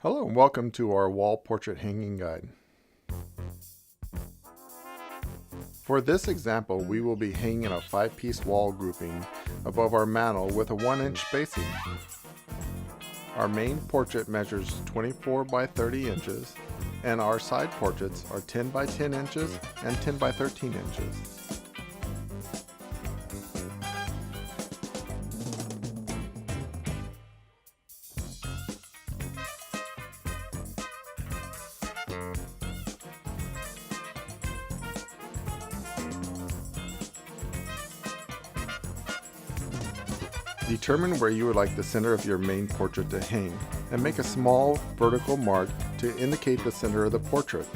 Hello and welcome to our wall portrait hanging guide. For this example, we will be hanging a 5-piece wall grouping above our mantel with a 1-inch spacing. Our main portrait measures 24 by 30 inches and our side portraits are 10 by 10 inches and 10 by 13 inches. Determine where you would like the center of your main portrait to hang, and make a small vertical mark to indicate the center of the portrait.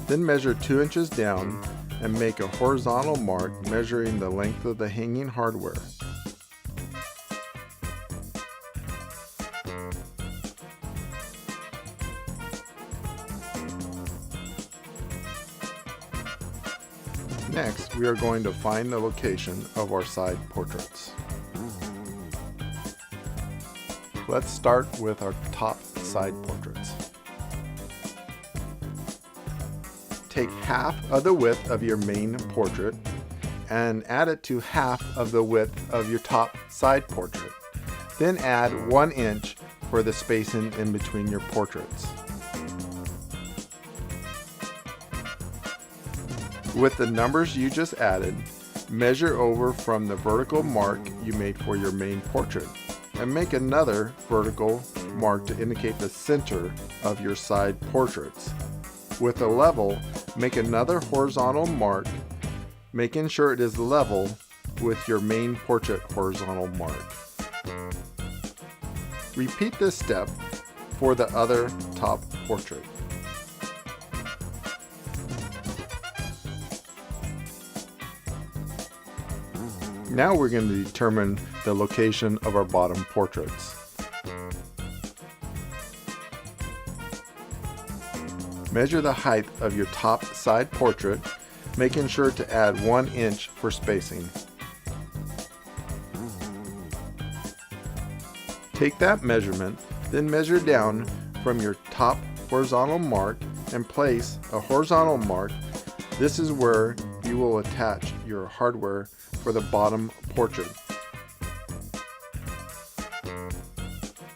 Then measure 2 inches down and make a horizontal mark measuring the length of the hanging hardware. Next, we are going to find the location of our side portraits. Let's start with our top side portraits. Take half of the width of your main portrait and add it to half of the width of your top side portrait. Then add 1 inch for the spacing in between your portraits. With the numbers you just added, measure over from the vertical mark you made for your main portrait and make another vertical mark to indicate the center of your side portraits. With a level, make another horizontal mark, making sure it is level with your main portrait horizontal mark. Repeat this step for the other top portrait. Now we're going to determine the location of our bottom portraits. Measure the height of your top side portrait, making sure to add 1 inch for spacing. Take that measurement, then measure down from your top horizontal mark and place a horizontal mark. This is where you will attach your hardware for the bottom portrait.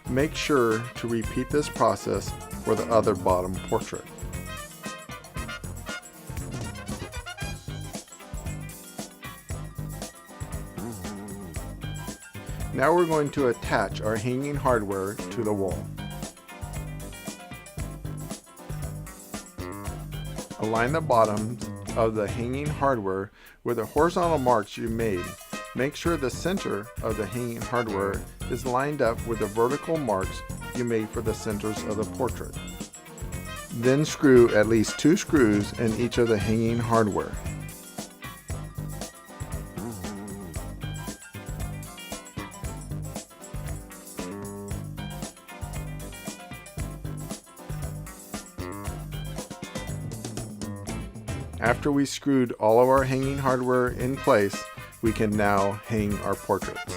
Make sure to repeat this process for the other bottom portrait. Now we're going to attach our hanging hardware to the wall. Align the bottoms of the hanging hardware with the horizontal marks you made. Make sure the center of the hanging hardware is lined up with the vertical marks you made for the centers of the portrait. Then screw at least 2 screws in each of the hanging hardware. After we screwed all of our hanging hardware in place, we can now hang our portraits.